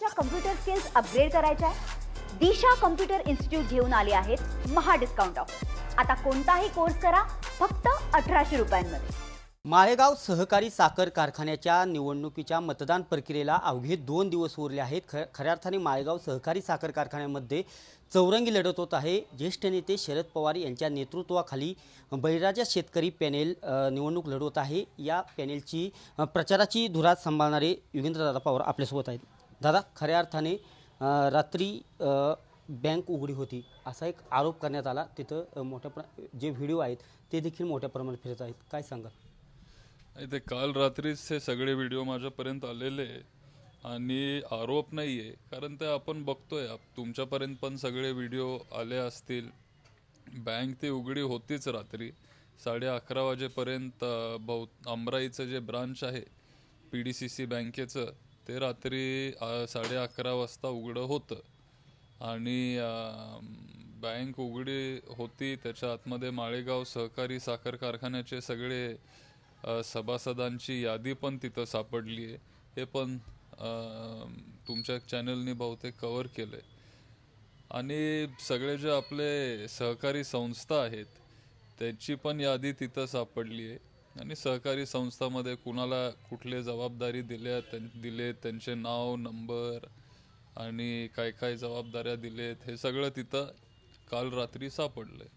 तुमच्या computer skills upgrade करायच्या आहे? दिशा कम्प्युटर इन्स्टिट्यूट घेऊन आले आहेत महा डिस्काउंट ऑफर। आता कोणताही कोर्स करा फक्त 1800 रुपयांमध्ये। माळेगाव सहकारी साखर कारखान्याच्या निवडणुकीच्या मतदान प्रक्रियेला अवघे 2 दिवस उरले आहेत। खऱ्या अर्थाने माळेगाव सहकारी साखर कारखान्यामध्ये चौरंगी लढत होत आहे। ज्येष्ठ नेते शरद पवार यांच्या नेतृत्वाखाली बळीराजा शेतकरी पॅनेल निवडणूक लढवत आहे। या पॅनेलची प्रचाराची धुरा सांभाळणारे योगेंद्रदादा पवार आपल्यासोबत आहेत। दादा, खऱ्या अर्थाने रात्री बँक उघडी होती असा एक आरोप करण्यात आला। तिथं जे व्हिडिओ आहेत ते देखील मोठ्या प्रमाणात फिरत आहेत, काय सांगा? ते काल रात्रीच हे सगळे व्हिडिओ माझ्यापर्यंत आलेले आणि आरोप नाही आहे, कारण ते आपण बघतोय, तुमच्यापर्यंत पण सगळे व्हिडिओ आले असतील। बँक ती उघडी होतीच रात्री 11:30 वाजेपर्यंत। अमराईचं जे ब्रांच आहे PDCC बँकेचं ते रात्री 11:30 वाजता उघडं होतं आणि बँक उघडी होती। त्याच्या आतमध्ये माळेगाव सहकारी साखर कारखान्याचे सगळे सभासदांची यादी पण तिथं सापडली आहे। हे पण तुमच्या चॅनलने बहुतेक कव्हर केलंय आणि सगळे जे आपले सहकारी संस्था आहेत त्याची पण यादी तिथं सापडली आहे आणि सहकारी संस्थांमध्ये कुणाला कुठले जबाबदारी दिले त्यांचे नाव, नंबर आणि काय काय जबाबदाऱ्या दिलेत हे सगळं तिथं काल रात्री सापडलंय।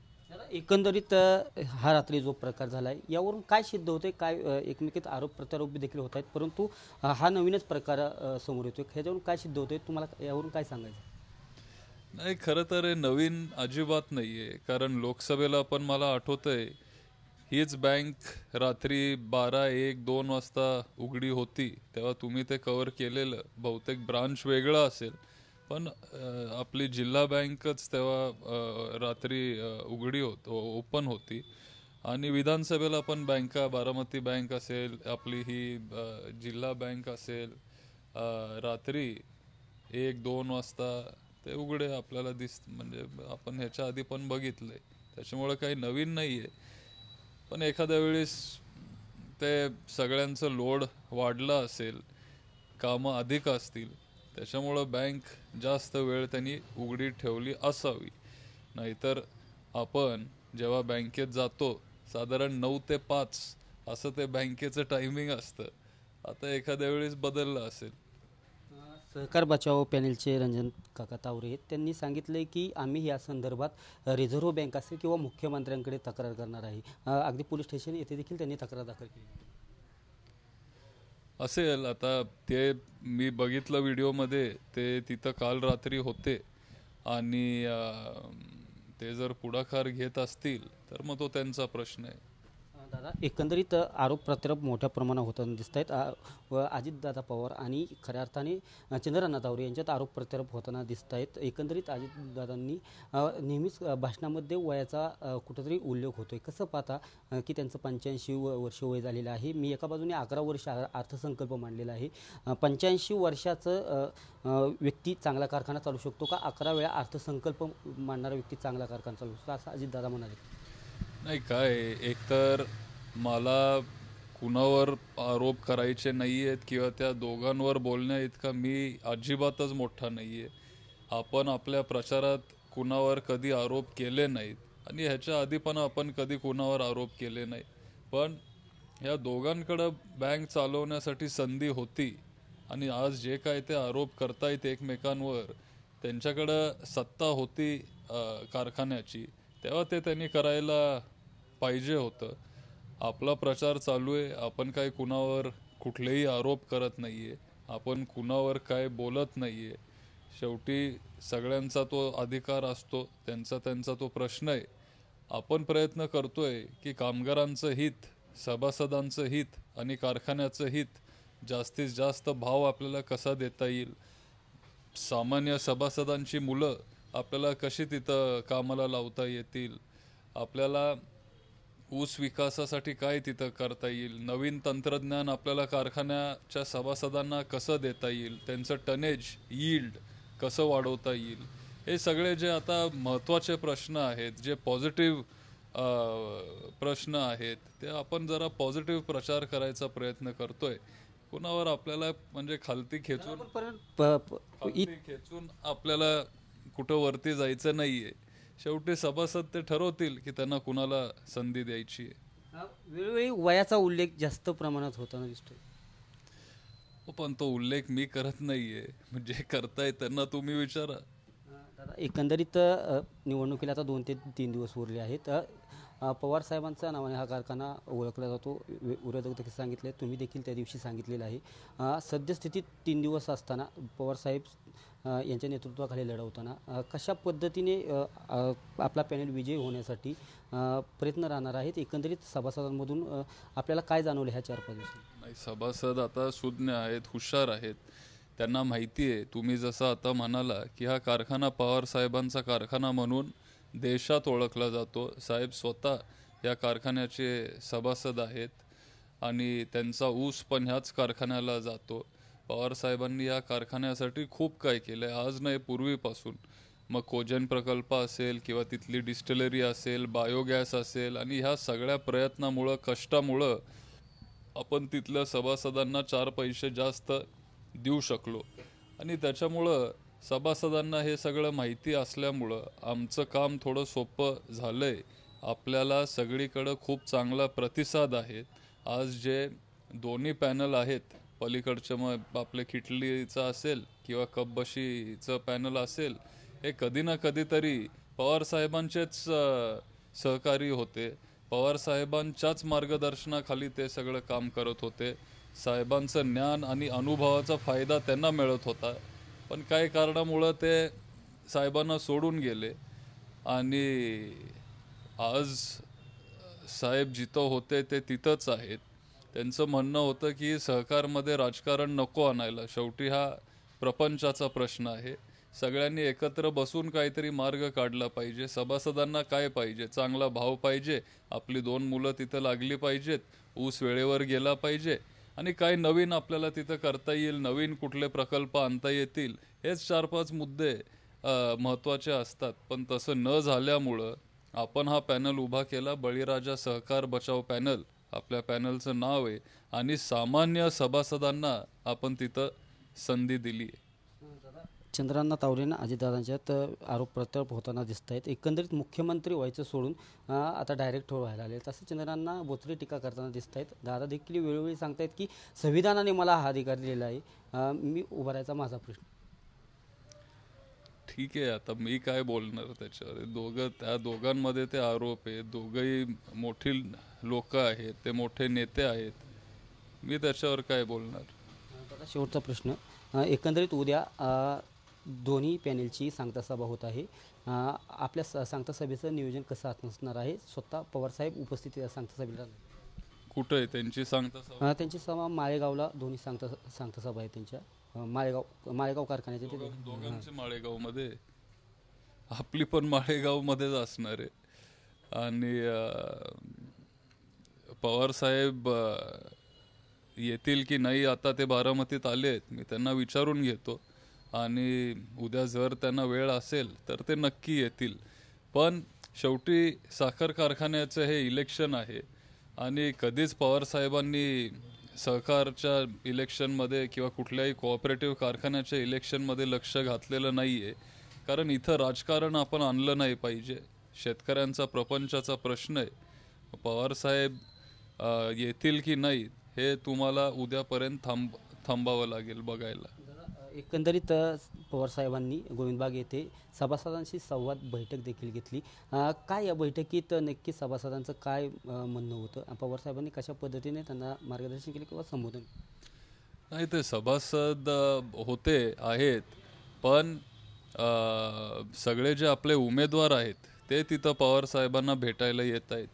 एकंदरीत हा रात्री जो प्रकार झालाय यावरून काय सिद्ध होते? काय एकमेकीत आरोप प्रत्यारोप देखील होत आहेत, परंतु हा नवीनच प्रकार समोर येतोय। ह्याच्यावरून काय सिद्ध होते, तुम्हाला यावरून काय सांगायचं? नाही, खरं तर हे नवीन अजिबात नाहीये, कारण लोकसभेला पण मला आठवतंय हीच बँक रात्री 12, 1, 2 वाजता उघडी होती, तेव्हा तुम्ही ते कव्हर केलेलं। बहुतेक ब्रांच वेगळा असेल, पण आपली जिल्हा बँकच तेव्हा रात्री उघडी ओपन होती आणि विधानसभेला पण बँका, बारामती बँक असेल, आपली ही जिल्हा बँक असेल, रात्री 1, 2 वाजता ते उघडे आपल्याला म्हणजे आपण ह्याच्या आधी पण बघितलंय। त्याच्यामुळे काही नवीन नाही आहे, पण एखाद्या वेळेस ते सगळ्यांचं लोड वाढला असेल, कामं अधिक असतील, त्याच्यामुळं बँक जास्त वेळ त्यांनी उघडी ठेवली असावी। नाहीतर आपण जेव्हा बँकेत जातो साधारण 9 ते 5 असं ते बँकेचं टायमिंग असतं, आता एखाद्या वेळेस बदललं असेल। सहकार बचाव पॅनेलचे रंजन काका तावरे त्यांनी सांगितले की आम्ही या संदर्भात रिझर्व्ह बँक असेल किंवा मुख्यमंत्र्यांकडे तक्रार करणार आहे। अगदी पोलीस स्टेशन येथे देखील त्यांनी तक्रार दाखल केली असेल। आता ते मी बघितलं व्हिडिओमध्ये, ते तिथं काल रात्री होते आणि ते जर पुढाकार घेत असतील तर मग तो त्यांचा प्रश्न आहे। दादा, एकंदरीत आरोप प्रत्यारोप मोठ्या प्रमाणात होताना दिसत आहेत व अजितदादा पवार आणि खऱ्या अर्थाने चंद्रअण्णा तावरे यांच्यात आरोप प्रत्यारोप होताना दिसत आहेत। एकंदरीत अजितदादांनी नेहमीच भाषणामध्ये वयाचा कुठेतरी उल्लेख होतोय। कसं पाहता की त्यांचं 85 वर्ष वय झालेलं आहे? मी एका बाजूने 11 वर्ष अर्थसंकल्प मांडलेला आहे। 85 वर्षाचं व्यक्ती चांगला कारखाना चालू शकतो का? 11 वेळा अर्थसंकल्प मांडणारा व्यक्ती चांगला कारखाना चालू शकतो असं अजितदादा म्हणाले? नाही, काय एकतर मला कुणावर आरोप करायचे नाही आहेत किंवा त्या दोघांवर बोलण्या इतका मी अजिबातच मोठा नाही आहे। आपण आपल्या प्रचारात कुणावर कधी आरोप केले नाहीत आणि ह्याच्या आधी पण आपण कधी कुणावर आरोप केले नाही, पण ह्या दोघांकडं बँक चालवण्यासाठी संधी होती आणि आज जे काय ते आरोप करतायत एकमेकांवर, त्यांच्याकडं सत्ता होती कारखान्याची, तेव्हा ते त्यांनी करायला पाहिजे होतं। आपला प्रचार चालू आहे, आपण काय कुणावर कुठलेही आरोप करत नाहीये, आपण कुणावर काय बोलत नाहीये। शेवटी सगळ्यांचा तो अधिकार असतो, त्यांचा तो प्रश्न आहे। आपण प्रयत्न करतोय की कामगारांचं हित, सभासदांचं हित आणि कारखान्याचं हित जास्तीत जास्त भाव आपल्याला कसा देता येईल, सामान्य सभासदांची मुलं आपल्याला कशी तिथं कामाला लावता येतील, आपल्याला ऊस विकासासाठी काय तिथं करता येईल, नवीन तंत्रज्ञान आपल्याला कारखान्याच्या सभासदांना कसं देता येईल, त्यांचं टनेज, यील्ड कसं वाढवता येईल, हे सगळे जे आता महत्त्वाचे प्रश्न आहेत, जे पॉझिटिव्ह प्रश्न आहेत, ते आपण जरा पॉझिटिव्ह प्रचार करायचा प्रयत्न करतोय। कुणावर आपल्याला म्हणजे खालती खेचून आपल्याला कुठं वरती जायचं नाहीये. शेवटी सभासद ते ठरवतील की त्यांना कुणाला संधी द्यायची आहे. वेळोवेळी वयाचा उल्लेख जास्त प्रमाणात होताना दिसतोय. पण तो उल्लेख मी करत नाहीये, म्हणजे करताय त्यांना तुम्ही विचारा. दादा, एकंदरीत निवडणुकीला आता 2 ते 3 दिवस उरले आहेत. पवार साहेबांच्या नावाने हा कारखाना ओळखला जातो. विरोधक देखील सांगितले, तुम्ही देखील त्या दिवशी सांगितलेलं आहे. सद्यस्थितीत 3 दिवस असताना पवार साहेब यांच्या नेतृत्वाखाली लढवताना कशा पद्धतीने आपला पॅनल विजयी होण्यासाठी प्रयत्न राहणार आहेत? एकंदरीत सभासदांमधून आपल्याला काय जाणवलं ह्या 4-5 दिवसांत? नाही, सभासद आता सुज्ञ आहेत, हुशार आहेत. त्यांना माहिती आहे, तुम्ही जसं आता म्हणाला की हा कारखाना पवार साहेबांचा कारखाना म्हणून देशात ओळखला जातो. साहेब स्वतः या कारखान्याचे सभासद आहेत आणि त्यांचा ऊस पण ह्याच कारखान्याला जातो. पवार साहेबांनी या कारखान्यासाठी खूप काय केलं आहे, आज नाही पूर्वीपासून. मग कोजन प्रकल्प असेल किंवा तिथली डिस्टिलरी असेल, बायोगॅस असेल, आणि ह्या सगळ्या प्रयत्नामुळं, कष्टामुळं आपण तिथल्या सभासदांना 4 पैसे जास्त देऊ शकलो. आणि त्याच्यामुळं सभासदांना हे सगळं माहिती असल्यामुळं आमचं काम थोडं सोपं झालं आहे. आपल्याला सगळीकडं खूप चांगला प्रतिसाद आहे. आज जे दोन्ही पॅनल आहेत, पलीकडचं मग आपले खिटलीचं असेल किंवा कपबशीचं पॅनल असेल, हे कधी ना कधीतरी पवार साहेबांचेच सहकारी होते. पवार साहेबांच्याच मार्गदर्शनाखाली ते सगळं काम करत होते. साहेबांचं ज्ञान आणि अनुभवाचा फायदा त्यांना मिळत होता. पण काही कारणामुळं ते साहेबांना सोडून गेले आणि आज साहेब जिथं होते ते तिथंच आहेत. त्यांचं म्हणणं होतं की सहकारमध्ये राजकारण नको आणायला, शेवटी हा प्रपंचाचा प्रश्न आहे. सगळ्यांनी एकत्र बसून काहीतरी मार्ग काढला पाहिजे. सभासदांना काय पाहिजे? चांगला भाव पाहिजे, आपली 2 मुलं तिथं लागली पाहिजेत, ऊस वेळेवर गेला पाहिजे, आणि काय नवीन आपल्याला तिथं करता येईल, नवीन कुठले प्रकल्प आणता येतील, हेच 4-5 मुद्दे महत्त्वाचे असतात. पण तसं न झाल्यामुळं आपण हा पॅनल उभा केला, बळीराजा सहकार बचाव पॅनल आपल्या पॅनलचं नाव आहे, आणि सामान्य सभासदांना आपण तिथं संधी दिली आहे. चंद्रांना तावरेंना अजितदादांच्यात आरोप प्रत्यारोप होताना दिसत आहेत. एकंदरीत मुख्यमंत्री व्हायचं सोडून आता डायरेक्टर व्हायला आले. तसं चंद्रांना बोचरी टीका करताना दिसत आहेत. दादा देखील वेळोवेळी सांगतायत की संविधानाने मला हा अधिकार दिलेला आहे, मी उभा राहायचा माझा प्रश्न. ठीक आहे, आता मी काय बोलणार त्याच्यावर? त्या दोघांमध्ये ते आरोप आहे. दोघंही मोठी लोक आहेत, ते मोठे नेते आहेत. मी त्याच्यावर काय बोलणार? दादा, शेवटचा प्रश्न. एकंदरीत उद्या दोन्ही पॅनेलची सांगता सभा होत आहे. आपल्या सांगता सभेचं नियोजन कसं असणार आहे? स्वतः पवारसाहेब उपस्थित सांगता सभेला. कुठं आहे त्यांची सांगता सभा? त्यांची सभा माळेगावला, दोन्ही सांगता सभा आहे त्यांच्या. माळेगाव कारखान्याचे ते दोघांचे माळेगावमध्ये, आपली पण माळेगावमध्येच असणार आहे. आणि पवार साहेब येतील की नाही, आता ते बारामतीत आले आहेत, मी त्यांना विचारून घेतो. आणि उद्या जर त्यांना वेळ असेल तर ते नक्की येतील. पण शेवटी साखर कारखान्याचं हे इलेक्शन आहे आणि कधीच पवार साहेबांनी सहकारच्या इलेक्शनमध्ये किंवा कुठल्याही कोऑपरेटिव्ह कारखान्याच्या इलेक्शनमध्ये लक्ष घातलेलं नाही आहे. कारण इथं राजकारण आपण आणलं नाही पाहिजे. शेतकऱ्यांचा प्रपंचाचा प्रश्न आहे. पवारसाहेब येतील की नाही हे तुम्हाला उद्यापर्यंत थांबावं लागेल बघायला. एकंदरीत पवारसाहेबांनी गोविंदबाग येथे सभासदांशी संवाद बैठक देखील घेतली. काय या बैठकीत नक्की सभासदांचं काय म्हणणं होतं? पवारसाहेबांनी कशा पद्धतीने त्यांना मार्गदर्शन केले किंवा संबोधन? नाही, ते सभासद होते आहेत, पण सगळे जे आपले उमेदवार आहेत ते तिथं पवारसाहेबांना भेटायला येत आहेत.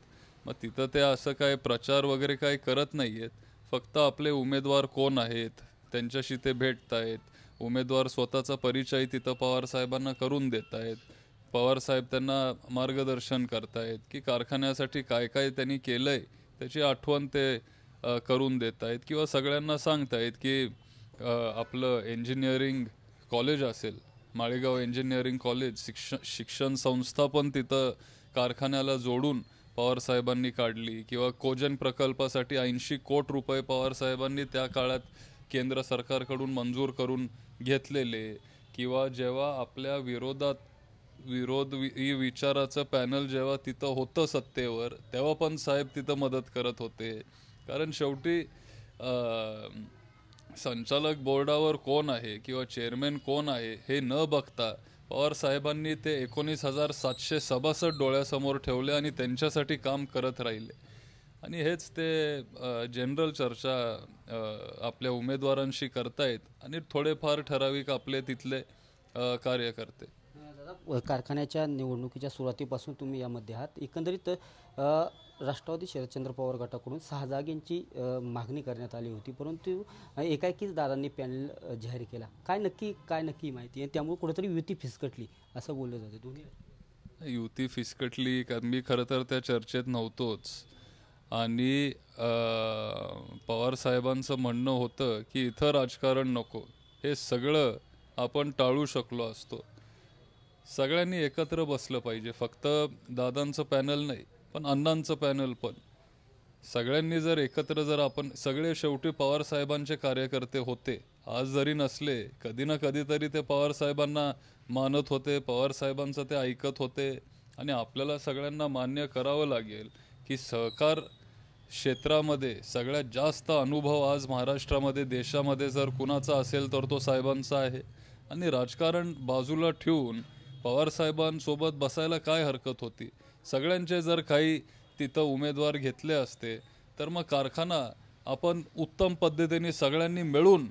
मग तिथं ते असं काय प्रचार वगैरे काय करत नाही आहेत. फक्त आपले उमेदवार कोण आहेत त्यांच्याशी ते भेटत आहेत. उमेदवार स्वतःचा परिचय तिथं पवारसाहेबांना करून देत आहेत. पवारसाहेब त्यांना मार्गदर्शन करतायत की कारखान्यासाठी काय काय त्यांनी केलं आहे त्याची आठवण ते करून देत आहेत. किंवा सगळ्यांना सांगतायत की आपलं इंजिनिअरिंग कॉलेज असेल, माळेगाव इंजिनिअरिंग कॉलेज शिक्षण संस्था पण तिथं कारखान्याला जोडून पवारसाहेबांनी काढली, किंवा कोजन प्रकल्पासाठी 80 कोटी रुपये पवारसाहेबांनी त्या काळात केंद्र सरकारकडून मंजूर करून घेतलेले, किंवा जेव्हा आपल्या विचाराचं पॅनल जेव्हा तिथं होतं सत्तेवर, तेव्हा पण साहेब तिथं मदत करत होते. कारण शेवटी संचालक बोर्डावर कोण आहे किंवा चेअरमॅन कोण आहे हे न बघता पवार साहेबांनी ते 19,700 सभासद डोळ्यासमोर ठेवले आणि त्यांच्यासाठी काम करत राहिले. आणि हेच ते जनरल चर्चा आपल्या उमेदवारांशी करतायत आणि थोडेफार ठराविक आपले तिथले कार्यकर्ते. दादा, कारखान्याच्या निवडणुकीच्या सुरुवातीपासून तुम्ही यामध्ये आहात. एकंदरीत राष्ट्रवादी शरदचंद्र पवार गटाकडून 6 जागेंची मागणी करण्यात आली होती, परंतु एकाएकीच दादांनी पॅनल जाहीर केला. काय नक्की माहिती आहे? त्यामुळे कुठेतरी युती फिसकटली असं बोललं जातं. दोन्ही युती फिसकटली कारण मी खरं तर त्या चर्चेत नव्हतोच. आणि पवार साहेबांचं म्हणणं होतं की इथं राजकारण नको, हे सगळं आपण टाळू शकलो असतो. सगळ्यांनी एकत्र बसलं पाहिजे, फक्त दादांचं पॅनल नाही पण अण्णांचं पॅनल पण. सगळ्यांनी जर एकत्र, जर आपण सगळे शेवटी पवार साहेबांचे कार्यकर्ते होते, आज जरी नसले कधी ना कधीतरी ते पवार साहेबांना मानत होते, पवार साहेबांचं ते ऐकत होते. आणि आपल्याला सगळ्यांना मान्य करावं लागेल की सहकार क्षेत्रामध्ये सगळ्यात जास्त अनुभव आज महाराष्ट्रामध्ये, देशामध्ये जर कुणाचा असेल तर तो साहेबांचा आहे. आणि राजकारण बाजूला ठेवून पवारसाहेबांसोबत बसायला काय हरकत होती? सगळ्यांचे जर काही तिथं उमेदवार घेतले असते तर मग कारखाना आपण उत्तम पद्धतीने सगळ्यांनी मिळून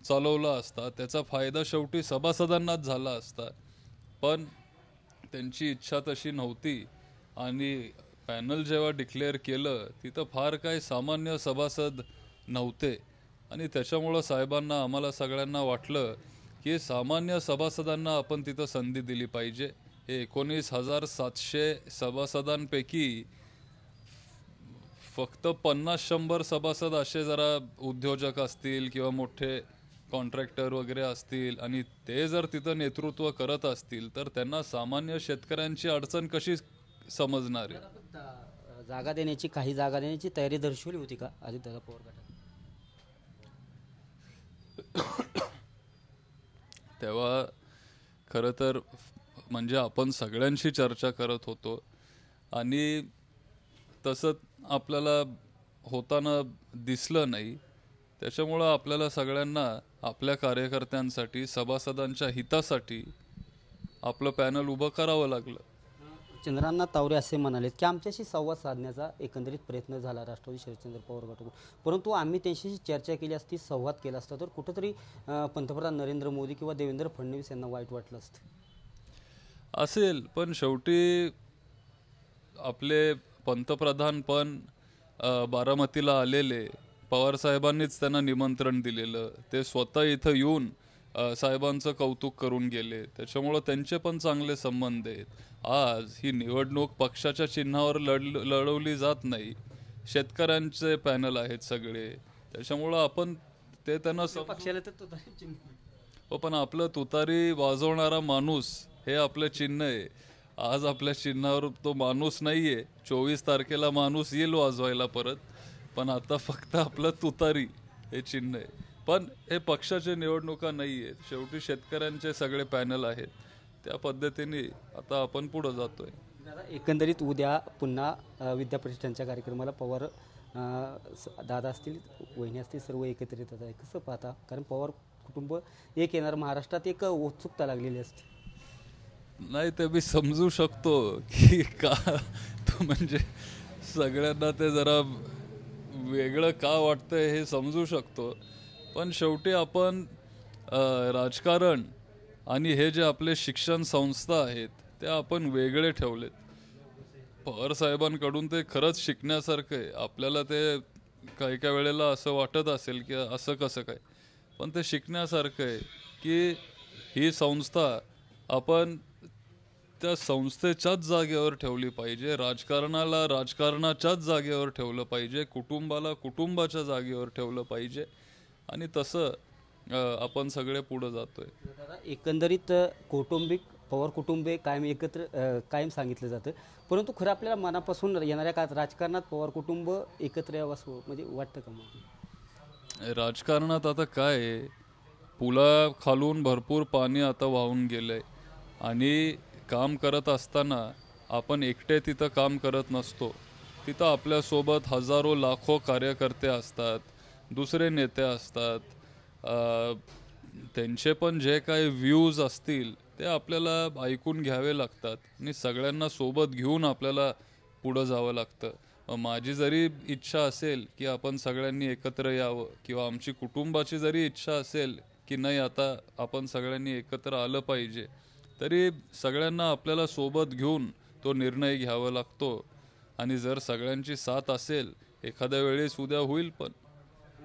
चालवला असता, त्याचा फायदा शेवटी सभासदांनाच झाला असता. पण त्यांची इच्छा तशी नव्हती. आणि पॅनल जेव्हा डिक्लेअर केलं तिथं फार काय सामान्य सभासद नव्हते. आणि त्याच्यामुळं साहेबांना, आम्हाला सगळ्यांना वाटलं की सामान्य सभासदांना आपण तिथं संधी दिली पाहिजे. हे 19,700 सभासदांपैकी फक्त 50-100 सभासद असे जरा उद्योजक असतील किंवा मोठे कॉन्ट्रॅक्टर वगैरे असतील आणि ते जर तिथं नेतृत्व करत असतील तर त्यांना सामान्य शेतकऱ्यांची अडचण कशी समजणार आहे? काही जागा देण्याची तयारी दर्शवली होती का अजितदादा पवार गटाने? तेव्हा खरं तर म्हणजे आपण सगळ्यांशी चर्चा करत होतो आणि तसं आपल्याला होताना दिसलं नाही. त्याच्यामुळं आपल्याला सगळ्यांना आपल्या कार्यकर्त्यांसाठी, सभासदांच्या हितासाठी आपलं पॅनल उभं करावं लागलं. चंद्रांना तावरे असे म्हणाले की आमच्याशी संवाद साधण्याचा एकंदरीत प्रयत्न झाला राष्ट्रवादी शरदचंद्र पवार गटाकडून, परंतु आम्ही त्यांच्याशी चर्चा केली असती, संवाद केला असता तर कुठंतरी पंतप्रधान नरेंद्र मोदी किंवा देवेंद्र फडणवीस यांना वाईट वाटलं असतं असेल. पण शेवटी आपले पंतप्रधान पण बारामतीला आलेले, पवार साहेबांनीच त्यांना निमंत्रण दिलेलं, ते स्वतः इथं येऊन साहेबांचं कौतुक करून गेले. त्याच्यामुळं त्यांचे पण चांगले संबंध आहेत. आज ही निवडणूक पक्षाच्या चिन्हावर लढवली जात नाही, शेतकऱ्यांचे पॅनल आहेत सगळे. त्याच्यामुळं आपण ते त्यांना पक्षाला तर हो, पण आपलं तुतारी वाजवणारा माणूस हे आपलं चिन्ह आहे. आज आपल्या चिन्हावर तो माणूस नाही आहे. 24 तारखेला माणूस येईल वाजवायला परत, पण आता फक्त आपलं तुतारी हे चिन्ह आहे. पण हे पक्षाच्या निवडणुका नाही आहेत, शेवटी शेतकऱ्यांचे सगळे पॅनल आहेत. त्या पद्धतीने आता आपण पुढं जातोय. दादा, एकंदरीत उद्या पुन्हा विद्याप्रतिष्ठानच्या कार्यक्रमाला पवार दादा असतील, वहिनी असतील, सर्व एकत्रित येतात आहे. कसं पाहता? कारण पवार कुटुंब एक येणार, महाराष्ट्रात एक उत्सुकता लागलेली असते. नाही ते मी समजू शकतो की का तो म्हणजे सगळ्यांना ते जरा वेगळं का वाटतंय हे समजू शकतो. पण शेवटी आपण राजकारण आणि हे जे आपले शिक्षण संस्था आहेत ते आपण वेगळे ठेवलेत. पवार साहेबांकडून ते खरंच शिकण्यासारखं आहे. आपल्याला ते काही काही वेळेला असं वाटत असेल की असं कसं काय, पण ते शिकण्यासारखं आहे की ही संस्था आपण त्या संस्थेच्याच जागेवर ठेवली पाहिजे, राजकारणाला राजकारणाच्याच जागेवर ठेवलं पाहिजे, कुटुंबाला कुटुंबाच्या जागेवर ठेवलं पाहिजे. आणि तसं आपण सगळे पुढे जातोय. एकंदरीत कौटुंबिक पवार कुटुंब कायम एकत्र कायम सांगितलं जातं, परंतु खरं आपल्याला मनापासून येणाऱ्या काळात राजकारणात पवार कुटुंब एकत्र यावं असं म्हणजे वाटतं का मग? राजकारणात आता काय आहे, पुलाखालून भरपूर पाणी आता वाहून गेलंय आणि काम करत असताना आपण एकटे तिथं काम करत नसतो. तिथं आपल्यासोबत हजारो लाखो कार्यकर्ते असतात, दुसरे नेते असतात. त्यांचे पण जे काही व्ह्यूज असतील ते आपल्याला ऐकून घ्यावे लागतात आणि सगळ्यांना सोबत घेऊन आपल्याला पुढं जावं लागतं. माझी जरी इच्छा असेल की आपण सगळ्यांनी एकत्र यावं किंवा आमची कुटुंबाची जरी इच्छा असेल की नाही आता आपण सगळ्यांनी एकत्र आलं पाहिजे, तरी सगळ्यांना आपल्याला सोबत घेऊन तो निर्णय घ्यावा लागतो. आणि जर सगळ्यांची साथ असेल एखाद्या वेळेस उद्या होईल. पण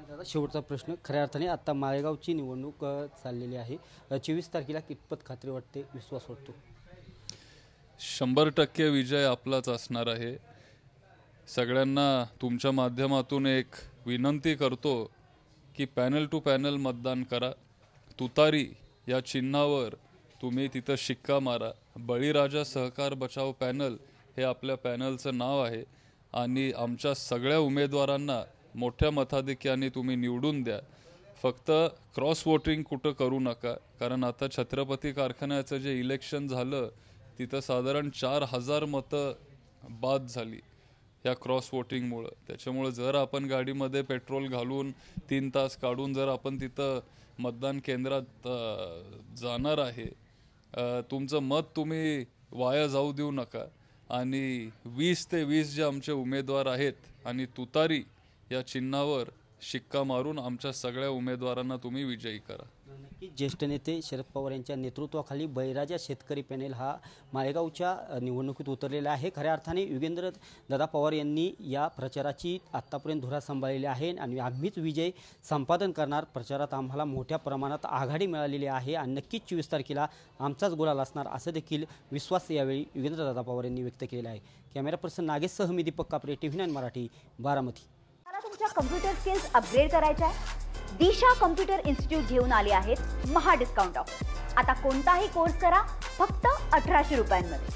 दादा शेवटचा प्रश्न, खऱ्या अर्थाने आता माळेगावची निवडणूक चाललेली आहे, 24 तारखेला कितपत खात्री वाटते, विश्वास वाटतो? 100% विजय आपलाच असणार आहे. सगळ्यांना तुमच्या माध्यमातून एक विनंती करतो की पॅनल टू पॅनल मतदान करा. तुतारी या चिन्हावर तुम्ही तिथं शिक्का मारा. बळीराजा सहकार बचाव पॅनल हे आपल्या पॅनलचं नाव आहे आणि आमच्या सगळ्या उमेदवारांना मोठ्या मताधिक्याने तुम्ही निवडून द्या. फक्त क्रॉस वोटिंग कुठं करू नका, कारण आता छत्रपती कारखान्याचं जे इलेक्शन झालं तिथं साधारण 4000 मतं बाद झाली या क्रॉस वोटिंगमुळं. त्याच्यामुळं जर आपण गाडीमध्ये पेट्रोल घालून 3 तास काढून जर आपण तिथं मतदान केंद्रात जाणार आहे, तुमचं मत तुम्ही वाया जाऊ देऊ नका. आणि 20 ते 20 जे आमचे उमेदवार आहेत आणि तुतारी या चिन्हावर शिक्का मारून आमच्या सगळ्या उमेदवारांना तुम्ही विजयी करा. नक्की ज्येष्ठ नेते शरद पवार यांच्या नेतृत्वाखाली बळीराजा शेतकरी पॅनेल हा माळेगावच्या निवडणुकीत उतरलेला आहे. खऱ्या अर्थाने युगेंद्र दादा पवार यांनी या प्रचाराची आत्तापर्यंत धुरा सांभाळलेली आहे आणि आम्हीच विजय संपादन करणार. प्रचारात आम्हाला मोठ्या प्रमाणात आघाडी मिळालेली आहे आणि नक्कीच 24 तारखेला आमचाच गुलाल असणार असं देखील विश्वास यावेळी युगेंद्र दादा पवार यांनी व्यक्त केलेला आहे. कॅमेरा पर्सन नागेशसह मी दीपक कापरे, TV9 मराठी, बारामती. तुमच्या कम्प्युटर स्किल्स अपग्रेड करायच्या आहे? दिशा कम्प्युटर इन्स्टिट्यूट घेऊन आले आहेत महा डिस्काउंट ऑफ. आता कोणताही कोर्स करा फक्त 1800 रुपयांमध्ये.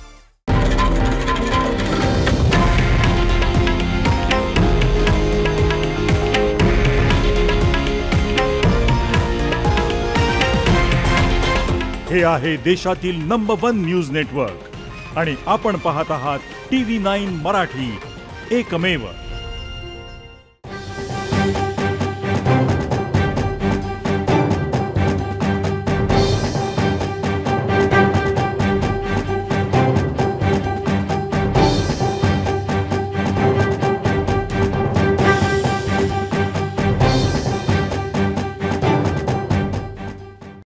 हे आहे देशातील नंबर 1 न्यूज नेटवर्क आणि आपण पाहत आहात TV9 मराठी, एकमेव.